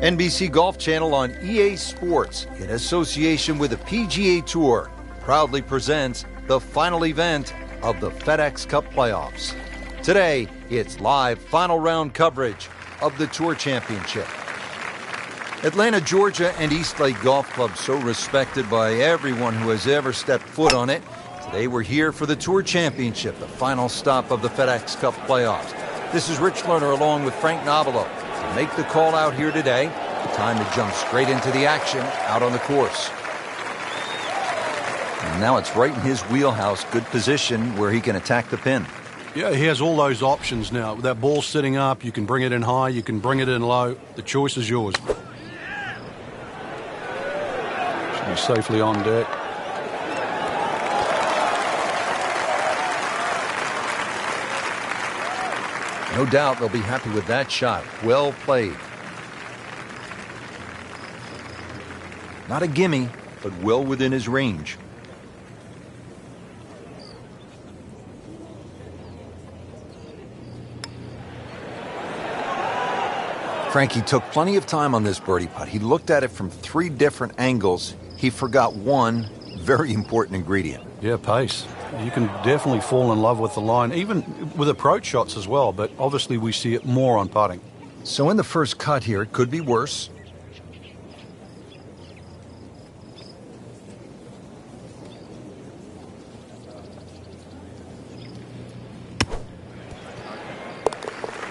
NBC Golf Channel on EA Sports, in association with the PGA Tour, proudly presents the final event of the FedEx Cup playoffs. Today, it's live final round coverage of the Tour Championship. Atlanta, Georgia and Eastlake Golf Club, so respected by everyone who has ever stepped foot on it. Today we're here for the Tour Championship, the final stop of the FedEx Cup playoffs. This is Rich Lerner along with Frank Novello to make the call out here today. Time to jump straight into the action out on the course. And now it's right in his wheelhouse, good position where he can attack the pin. Yeah, he has all those options now. With that ball sitting up, you can bring it in high, you can bring it in low. The choice is yours. Should be safely on deck. No doubt they'll be happy with that shot. Well played. Not a gimme, but well within his range. Frankie took plenty of time on this birdie putt. He looked at it from 3 different angles. He forgot one very important ingredient. Yeah, pace. You can definitely fall in love with the line, even with approach shots as well, but obviously we see it more on putting. So in the first cut here, it could be worse.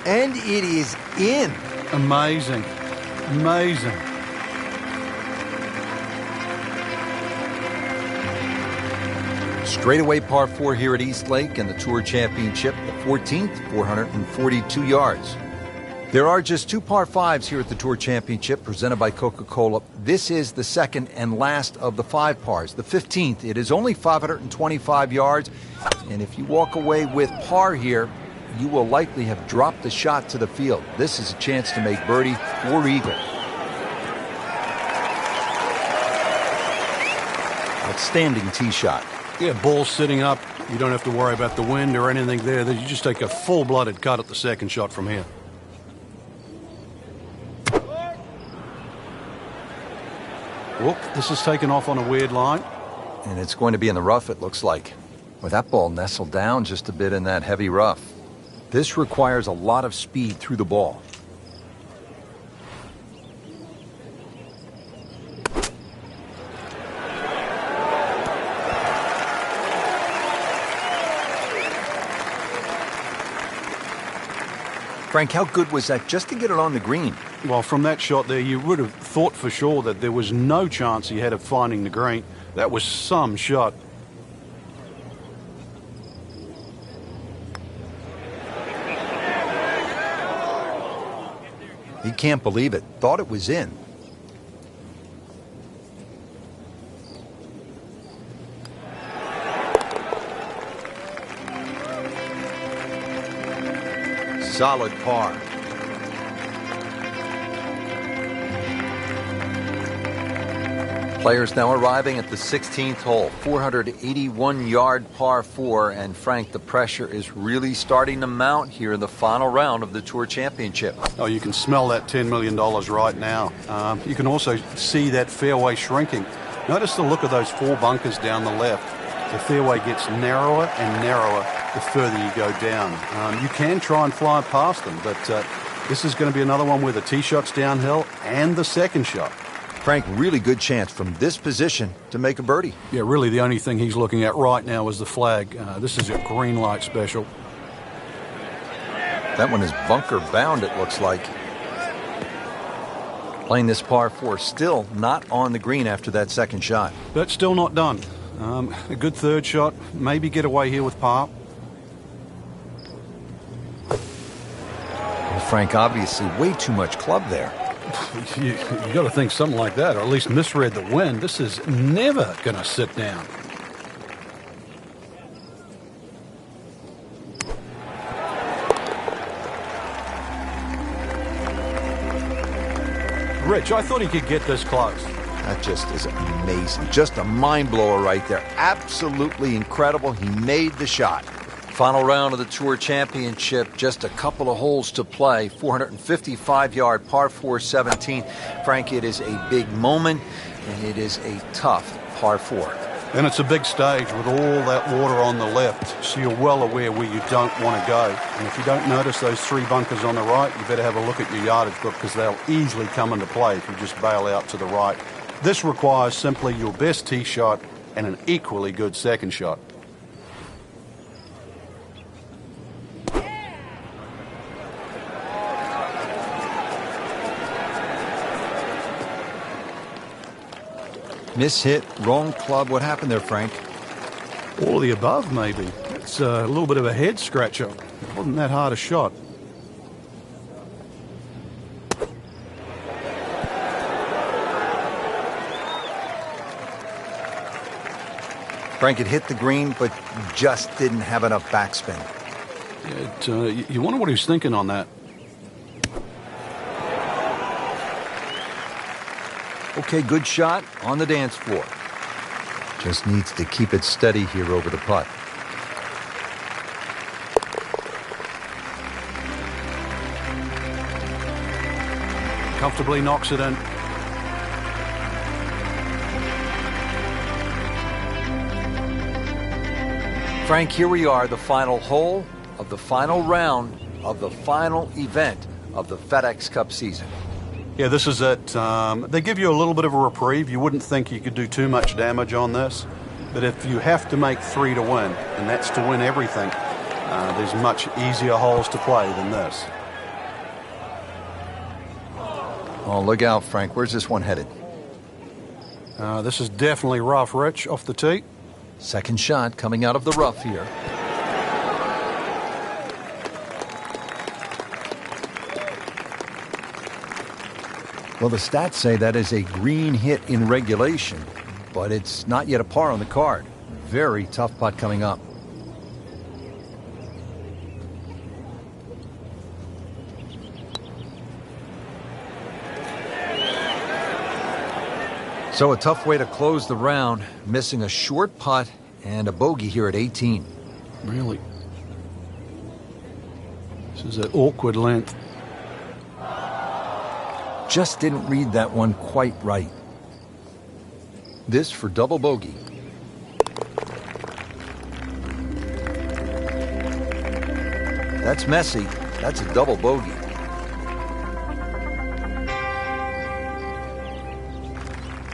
And it is in. Amazing. Amazing. Straightaway par 4 here at Eastlake and the Tour Championship, the 14th, 442 yards. There are just 2 par 5s here at the Tour Championship presented by Coca-Cola. This is the second and last of the 5 pars. The 15th, it is only 525 yards. And if you walk away with par here, you will likely have dropped the shot to the field. This is a chance to make birdie or eagle. Outstanding tee shot. Yeah, ball sitting up. You don't have to worry about the wind or anything there. You just take a full-blooded cut at the second shot from here. Whoop, this is taken off on a weird line. And it's going to be in the rough, it looks like. With that ball nestled down just a bit in that heavy rough. This requires a lot of speed through the ball. Frank, how good was that just to get it on the green? Well, from that shot there, you would have thought for sure that there was no chance he had of finding the green. That was some shot. He can't believe it. Thought it was in. Solid par. Players now arriving at the 16th hole, 481-yard par 4, and Frank, the pressure is really starting to mount here in the final round of the Tour Championship. Oh, you can smell that $10 million right now. You can also see that fairway shrinking. Notice the look of those 4 bunkers down the left. The fairway gets narrower and narrower the further you go down. You can try and fly past them, but this is going to be another one where the tee shot's downhill and the second shot. Frank, really good chance from this position to make a birdie. Yeah, really the only thing he's looking at right now is the flag. This is a green light special. That one is bunker bound, it looks like. Playing this par 4, still not on the green after that second shot. But still not done. A good third shot, maybe get away here with par. Well, Frank, obviously way too much club there. You got to think something like that, or at least misread the wind. This is never going to sit down. Rich, I thought he could get this close. That just is amazing. Just a mind blower right there. Absolutely incredible. He made the shot. Final round of the Tour Championship, just a couple of holes to play. 455-yard par 4 17. Frank, it is a big moment, and it is a tough par 4. And it's a big stage with all that water on the left, so you're well aware where you don't want to go. And if you don't notice those 3 bunkers on the right, you better have a look at your yardage book, because they'll easily come into play if you just bail out to the right. This requires simply your best tee shot and an equally good second shot. Mishit, wrong club. What happened there, Frank? All of the above, maybe. It's a little bit of a head scratcher. It wasn't that hard a shot. Frank, it hit the green, but just didn't have enough backspin. You wonder what he was thinking on that. Okay, good shot on the dance floor. Just needs to keep it steady here over the putt. Comfortably knocks it in. Frank, here we are, the final hole of the final round of the final event of the FedEx Cup season. Yeah, this is it. They give you a little bit of a reprieve. You wouldn't think you could do too much damage on this. But if you have to make 3 to win, and that's to win everything, there's much easier holes to play than this. Oh, look out, Frank. Where's this one headed? This is definitely rough, Rich, off the tee. Second shot coming out of the rough here. Well, the stats say that is a green hit in regulation, but it's not yet a par on the card. Very tough putt coming up. So a tough way to close the round, missing a short putt and a bogey here at 18. Really? This is an awkward length. Just didn't read that one quite right. This for double bogey. That's messy. That's a double bogey.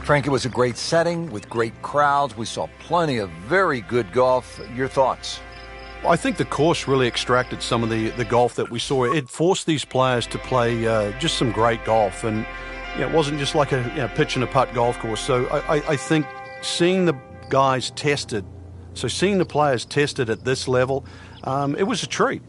Frank, it was a great setting with great crowds. We saw plenty of very good golf. Your thoughts? I think the course really extracted some of the golf that we saw. It forced these players to play just some great golf. And it wasn't just like a pitch and a putt golf course. So I think seeing the guys tested, seeing the players tested at this level, it was a treat.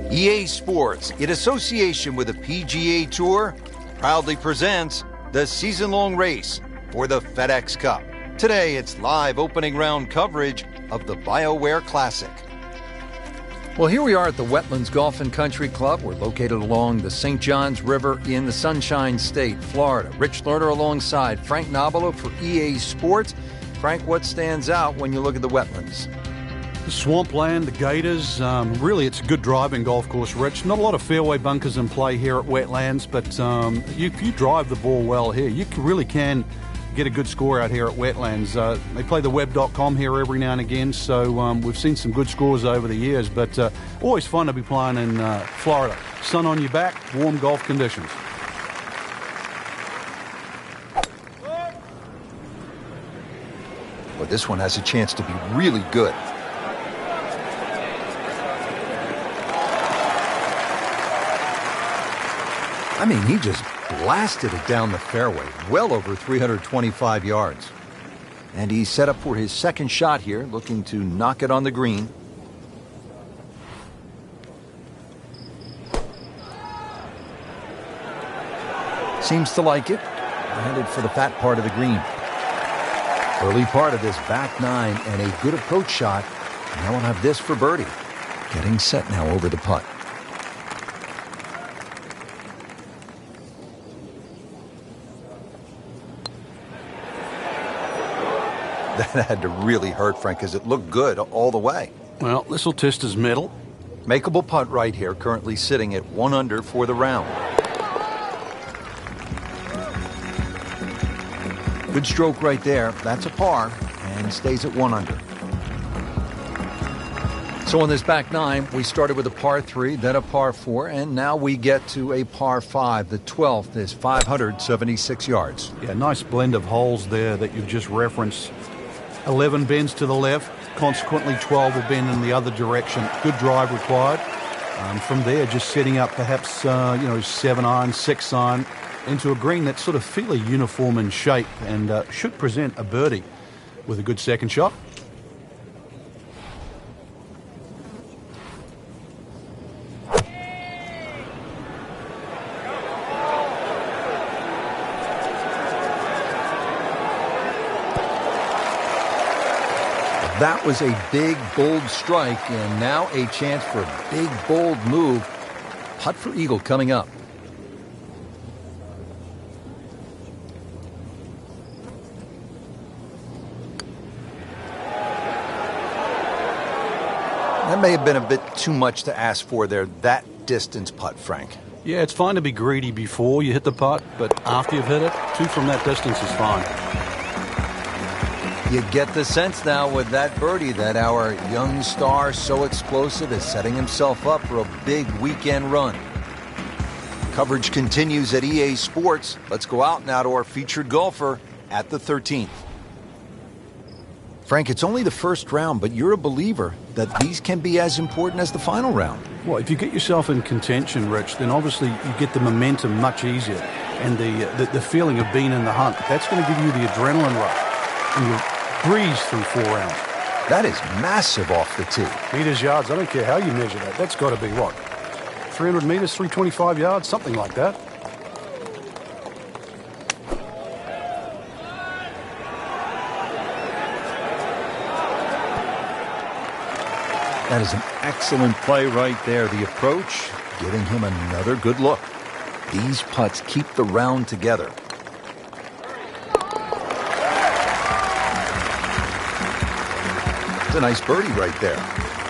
EA Sports, in association with the PGA Tour, proudly presents the season-long race for the FedEx Cup. Today, it's live opening round coverage of the BioWare Classic. Well, here we are at the Wetlands Golf and Country Club. We're located along the St. Johns River in the Sunshine State, Florida. Rich Lerner alongside Frank Nobilo for EA Sports. Frank, what stands out when you look at the wetlands? The swampland, the gators, really it's a good driving golf course, Rich. Not a lot of fairway bunkers in play here at Wetlands, but if you drive the ball well here, you really can get a good score out here at Wetlands. They play the web.com here every now and again, so we've seen some good scores over the years, but always fun to be playing in Florida. Sun on your back, warm golf conditions. Well, this one has a chance to be really good. I mean, he just blasted it down the fairway, well over 325 yards. And he's set up for his second shot here, looking to knock it on the green. Seems to like it. Headed for the fat part of the green. Early part of this back nine and a good approach shot. Now we'll have this for birdie. Getting set now over the putt. That had to really hurt, Frank, because it looked good all the way. Well, this will test his mettle. Makeable putt right here, currently sitting at 1 under for the round. Good stroke right there. That's a par, and stays at 1 under. So on this back nine, we started with a par 3, then a par 4, and now we get to a par 5. The 12th is 576 yards. Yeah, nice blend of holes there that you've just referenced. 11 bends to the left, consequently 12 will bend in the other direction. Good drive required. From there, just setting up perhaps, 7 iron, 6 iron into a green that's sort of fairly uniform in shape and should present a birdie with a good second shot. That was a big, bold strike, and now a chance for a big, bold move. Putt for eagle coming up. That may have been a bit too much to ask for there, that distance putt, Frank. Yeah, it's fine to be greedy before you hit the putt, but after you've hit it, 2 from that distance is fine. You get the sense now with that birdie that our young star, so explosive, is setting himself up for a big weekend run. Coverage continues at EA Sports. Let's go out now to our featured golfer at the 13th. Frank, it's only the first round, but you're a believer that these can be as important as the final round. Well, if you get yourself in contention, Rich, then obviously you get the momentum much easier and the feeling of being in the hunt. That's going to give you the adrenaline rush. And you'll breeze through 4 rounds. That is massive off the tee. Meters, yards, I don't care how you measure that. That's got to be what? 300 meters, 325 yards, something like that. That is an excellent play right there. The approach, giving him another good look. These putts keep the round together. It's a nice birdie right there.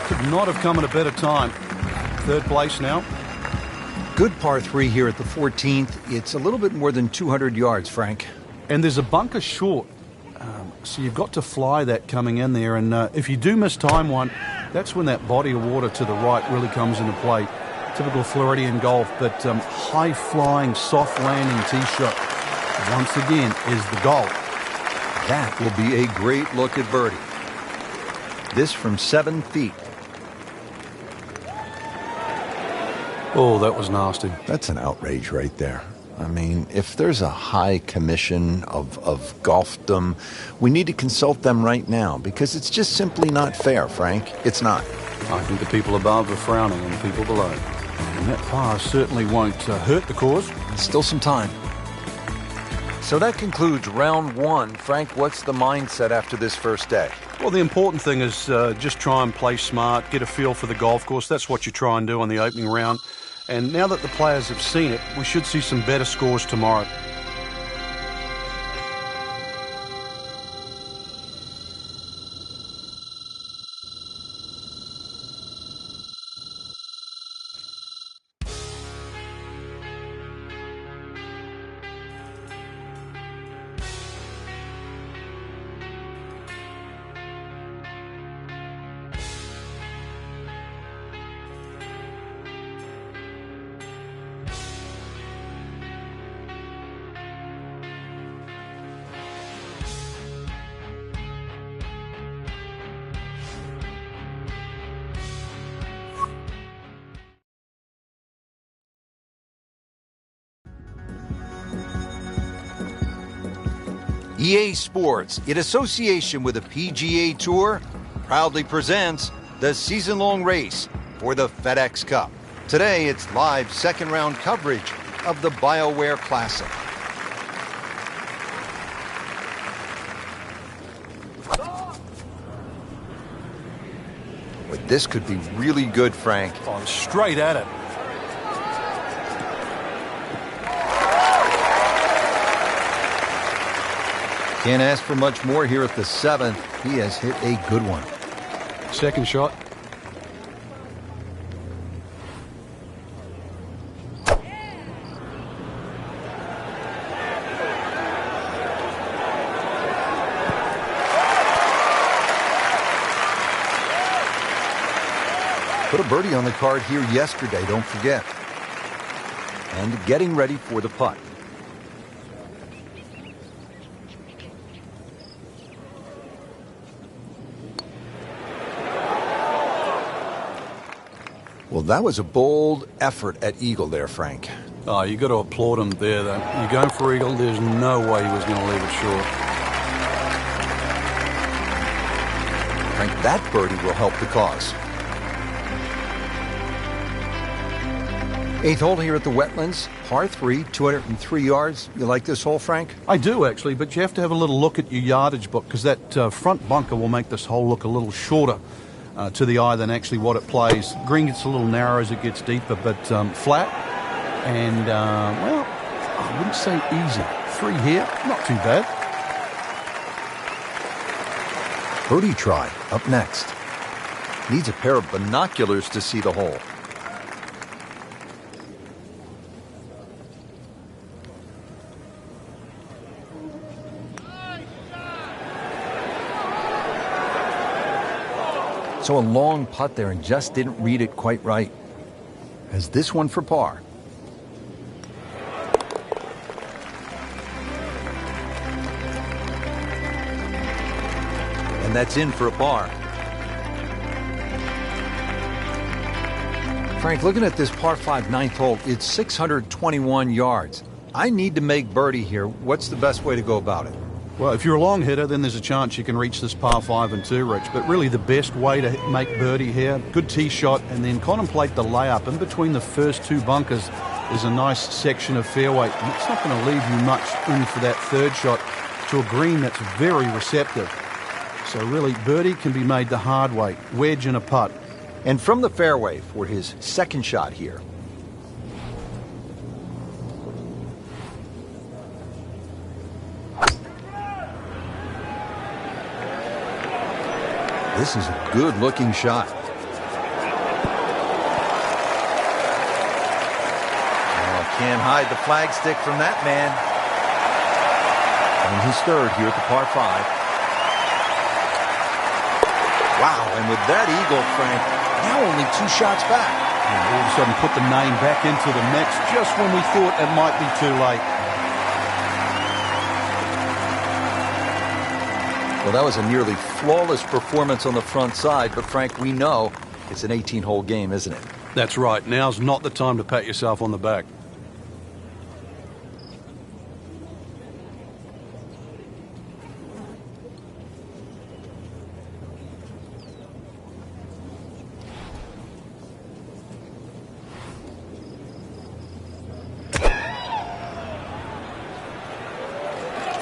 Could not have come at a better time. 3rd place now. Good par 3 here at the 14th. It's a little bit more than 200 yards, Frank. And there's a bunker short. So you've got to fly that coming in there. And if you do miss time one, that's when that body of water to the right really comes into play. Typical Floridian golf, but high-flying, soft-landing tee shot, once again, is the goal. That will be a great look at birdie. This from 7 feet. Oh, that was nasty. That's an outrage right there. I mean, if there's a high commission of golfdom, we need to consult them right now because it's just simply not fair, Frank. It's not. I think the people above are frowning on the people below. And that par certainly won't hurt the cause. Still some time. So that concludes round one. Frank, what's the mindset after this first day? Well, the important thing is just try and play smart, get a feel for the golf course. That's what you try and do on the opening round. And now that the players have seen it, we should see some better scores tomorrow. EA Sports, in association with the PGA Tour, proudly presents the season-long race for the FedEx Cup. Today, it's live second-round coverage of the BioWare Classic. But this could be really good, Frank. Oh, straight at it. Can't ask for much more here at the 7th. He has hit a good one. Second shot. Put a birdie on the card here yesterday, don't forget. And getting ready for the putt. Well, that was a bold effort at eagle there, Frank. Oh, you got to applaud him there, though. You're going for eagle. There's no way he was going to leave it short. Frank, that birdie will help the cause. 8th hole here at the Wetlands, par 3, 203 yards. You like this hole, Frank? I do, actually, but you have to have a little look at your yardage book because that front bunker will make this hole look a little shorter to the eye than actually what it plays. Green gets a little narrow as it gets deeper, but flat and, well, I wouldn't say easy. 3 here, not too bad. Birdie try up next. Needs a pair of binoculars to see the hole. So a long putt there and just didn't read it quite right. Has this one for par. And that's in for a par. Frank, looking at this par 5 9th hole, it's 621 yards. I need to make birdie here. What's the best way to go about it? Well, if you're a long hitter, then there's a chance you can reach this par 5 and 2, Rich. But really the best way to make birdie here, good tee shot, and then contemplate the layup. In between the first 2 bunkers is a nice section of fairway. And it's not going to leave you much in for that third shot to a green that's very receptive. So really, birdie can be made the hard way, wedge and a putt. And from the fairway for his second shot here. This is a good-looking shot. Oh, can't hide the flagstick from that man. And his third here at the par 5. Wow, and with that eagle, Frank, now only 2 shots back. And all of a sudden put the name back into the mix just when we thought it might be too late. Well, that was a nearly flawless performance on the front side, but Frank, we know it's an 18-hole game, isn't it? That's right. Now's not the time to pat yourself on the back.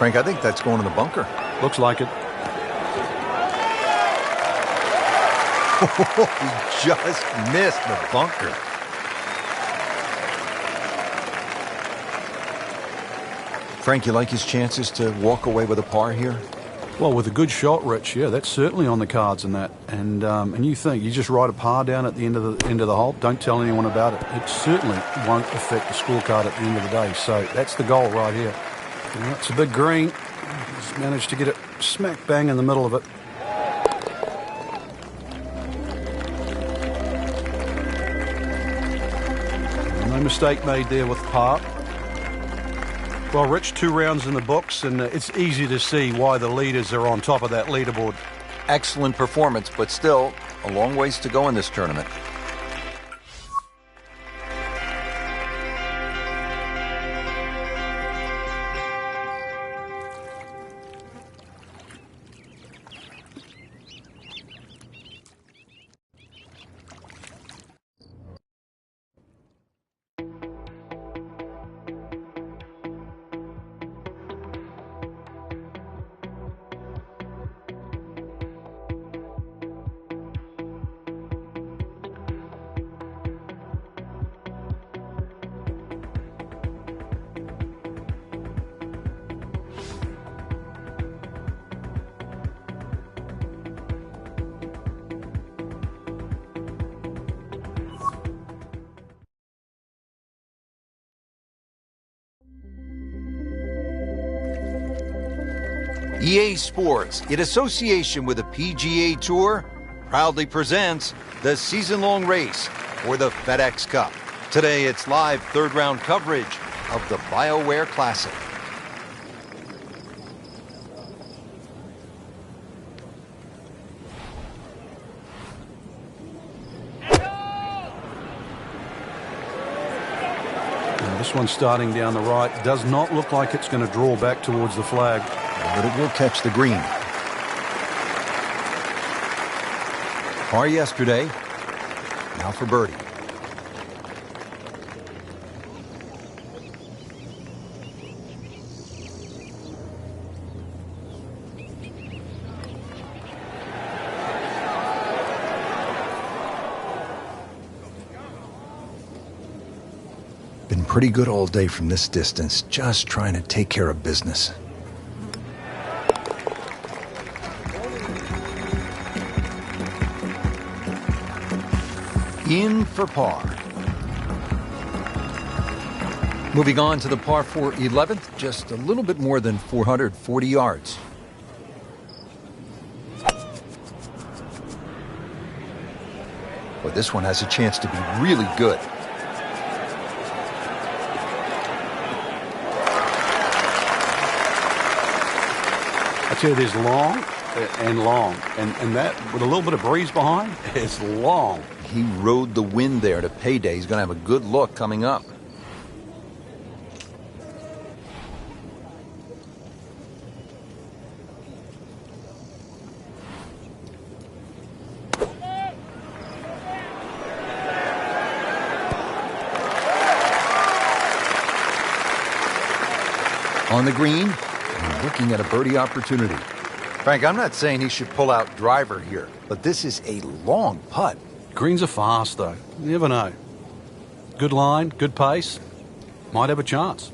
Frank, I think that's going in the bunker. Looks like it. He just missed the bunker. Frank, you like his chances to walk away with a par here? Well, with a good shot, Rich, yeah, that's certainly on the cards in that. And you think you just write a par down at the end of the hole, don't tell anyone about it. It certainly won't affect the scorecard at the end of the day. So that's the goal right here. And it's a big green. He's managed to get it smack bang in the middle of it. No mistake made there with par. Well, Rich, 2 rounds in the books, and it's easy to see why the leaders are on top of that leaderboard. Excellent performance, but still a long ways to go in this tournament. EA Sports, in association with the PGA Tour, proudly presents the season-long race for the FedEx Cup. Today, it's live third-round coverage of the BioWare Classic. Now, this one starting down the right does not look like it's going to draw back towards the flag. But it will catch the green. Par yesterday, now for birdie. Been pretty good all day from this distance, just trying to take care of business. In for par. Moving on to the par 4 11th, just a little bit more than 440 yards. But this one has a chance to be really good. I tell you, there's long and long. And that, with a little bit of breeze behind, it's long. He rode the wind there to payday. He's going to have a good look coming up. On the green, and looking at a birdie opportunity. Frank, I'm not saying he should pull out driver here, but this is a long putt. Greens are fast, though. You never know. Good line, good pace. Might have a chance.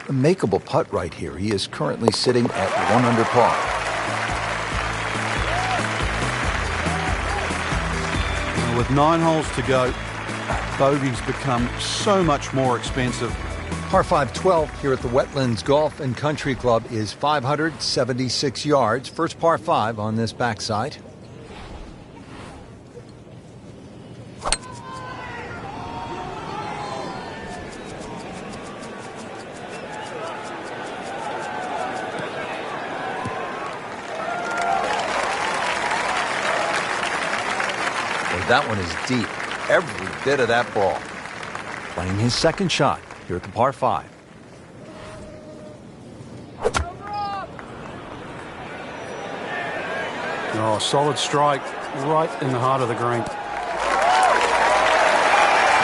A makeable putt right here. He is currently sitting at 1 under par. With 9 holes to go, bogeys become so much more expensive. Par 5 12 here at the Wetlands Golf and Country Club is 576 yards. First par 5 on this backside. that one is deep. Every bit of that ball. Playing his second shot here at the par 5. Oh, solid strike right in the heart of the green.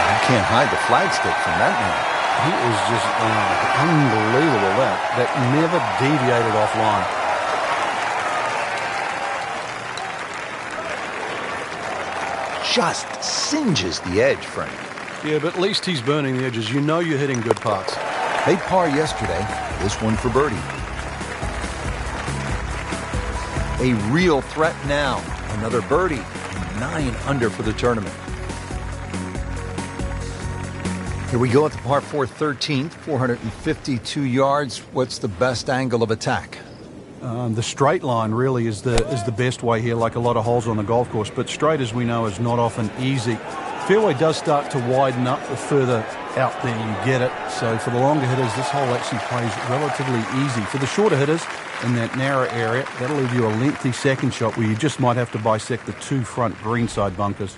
You can't hide the flagstick from that man. He is just unbelievable. That never deviated offline. Just singes the edge, Frank. Yeah, but at least he's burning the edges. You know you're hitting good putts. They par yesterday. This one for birdie. A real threat now. Another birdie. 9 under for the tournament. Here we go at the par 4 13th. 452 yards. What's the best angle of attack? The straight line really is the best way here, like a lot of holes on the golf course. But straight, as we know, is not often easy. Fairway does start to widen up the further out there you get it. So for the longer hitters, this hole actually plays relatively easy. For the shorter hitters in that narrow area, that'll leave you a lengthy second shot where you just might have to bisect the 2 front greenside bunkers.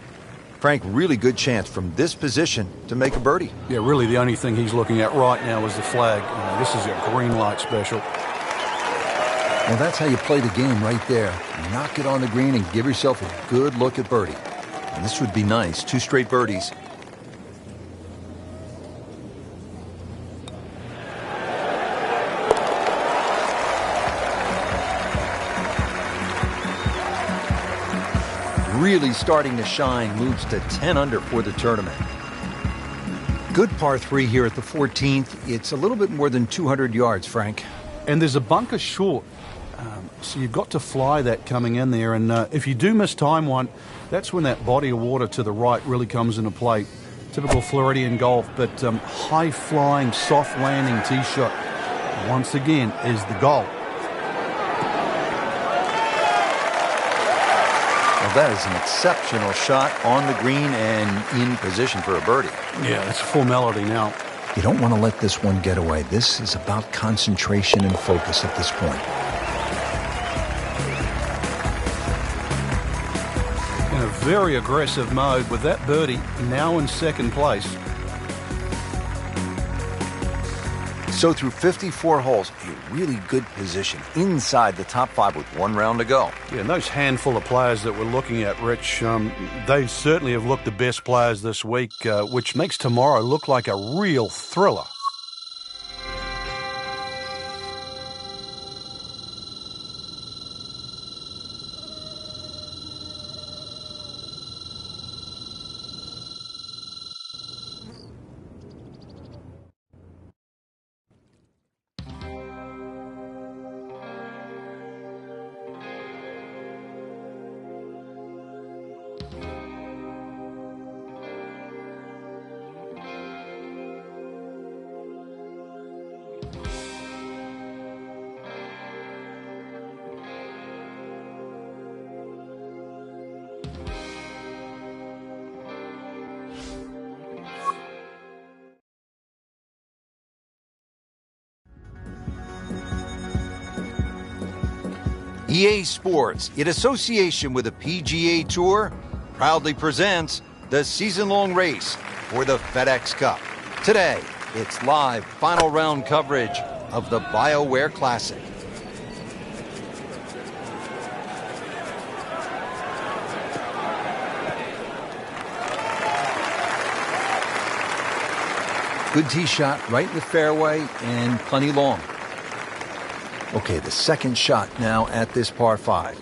Frank, really good chance from this position to make a birdie. Yeah, really the only thing he's looking at right now is the flag. This is a green light special. Well, that's how you play the game right there. Knock it on the green and give yourself a good look at birdie. And this would be nice. 2 straight birdies. Really starting to shine. Moves to 10 under for the tournament. Good par 3 here at the 14th. It's a little bit more than 200 yards, Frank. And there's a bunker short. So you've got to fly that coming in there. And if you do miss time one, that's when that body of water to the right really comes into play. Typical Floridian golf, but high-flying, soft-landing tee shot, once again, is the goal. Well, that is an exceptional shot on the green and in position for a birdie. Yeah, it's a formality now. You don't want to let this one get away. This is about concentration and focus at this point. In a very aggressive mode with that birdie now in second place. So through 54 holes, a really good position inside the top 5 with 1 round to go. Yeah, and those handful of players that we're looking at, Rich, they certainly have looked the best players this week, which makes tomorrow look like a real thriller. EA Sports, in association with the PGA Tour, proudly presents the season-long race for the FedEx Cup. Today, it's live final round coverage of the BioWare Classic. Good tee shot right in the fairway and plenty long. Okay, the second shot now at this par 5.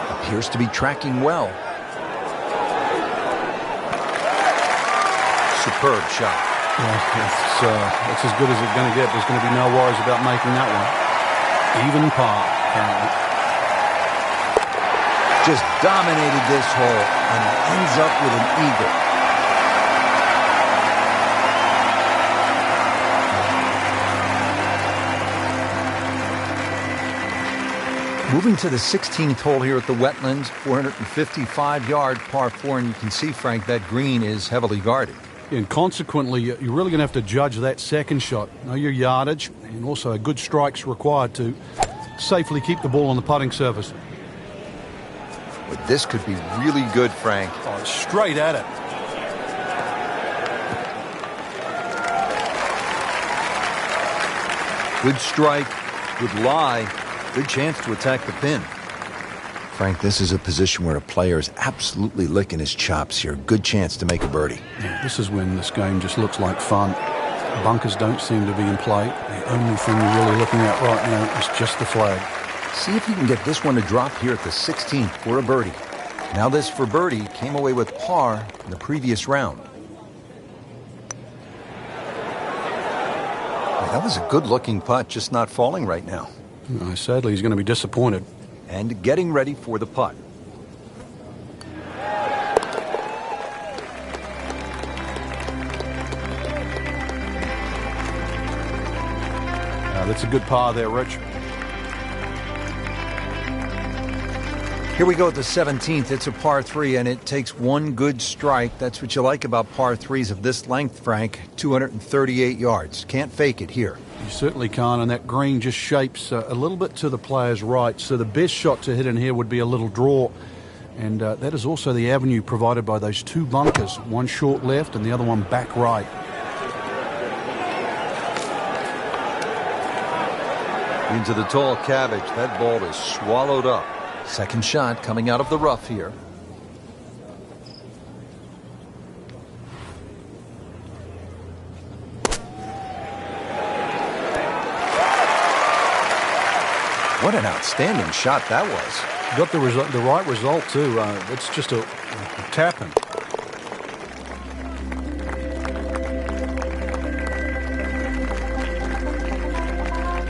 Appears to be tracking well. Superb shot. Yeah, it's as good as it's going to get. There's going to be no worries about making that one. Even par, apparently. Just dominated this hole and ends up with an eagle. Moving to the 16th hole here at the Wetlands, 455-yard par 4, and you can see, Frank, that green is heavily guarded. And consequently, you're really going to have to judge that second shot. Know your yardage, and also a good strike's required to safely keep the ball on the putting surface. But this could be really good, Frank. Oh, straight at it. Good strike, good lie, good chance to attack the pin. Frank, this is a position where a player is absolutely licking his chops here. Good chance to make a birdie. Yeah, this is when this game just looks like fun. Bunkers don't seem to be in play. The only thing you're really looking at right now is just the flag. See if you can get this one to drop here at the 16th for a birdie. Now this for birdie came away with par in the previous round. That was a good-looking putt, just not falling right now. Sadly, he's going to be disappointed. And getting ready for the putt. That's a good par there, Rich. Here we go at the 17th. It's a par 3, and it takes one good strike. That's what you like about par 3s of this length, Frank. 238 yards. Can't fake it here. You certainly can't, and that green just shapes a little bit to the player's right. So the best shot to hit in here would be a little draw. And that is also the avenue provided by those two bunkers. One short left and the other one back right. Into the tall cabbage. That ball is swallowed up. Second shot coming out of the rough here. What an outstanding shot that was. Got the right result, too. It's just a tapping.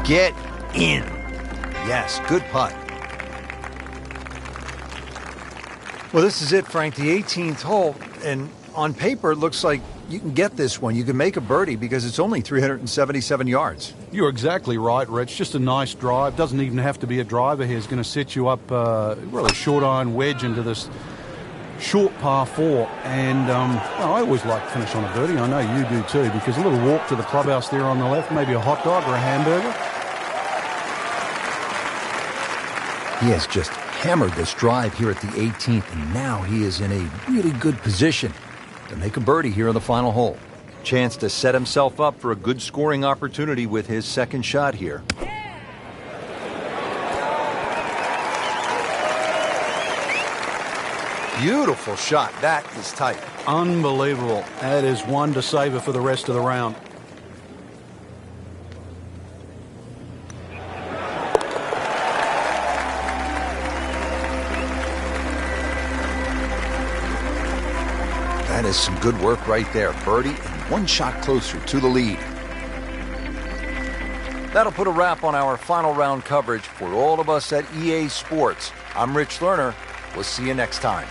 Get in. Yes, good putt. Well, this is it, Frank, the 18th hole. And on paper, it looks like you can get this one. You can make a birdie because it's only 377 yards. You're exactly right, Rich. Just a nice drive. Doesn't even have to be a driver here. It's going to set you up really short iron wedge into this short par 4. And I always like to finish on a birdie. I know you do too, because a little walk to the clubhouse there on the left, maybe a hot dog or a hamburger. He has just hammered this drive here at the 18th, and now he is in a really good position to make a birdie here on the final hole. Chance to set himself up for a good scoring opportunity with his second shot here. Beautiful shot. That is tight. Unbelievable. That is one to savor for the rest of the round. That is some good work right there. Birdie and one shot closer to the lead. That'll put a wrap on our final round coverage for all of us at EA Sports. I'm Rich Lerner. We'll see you next time.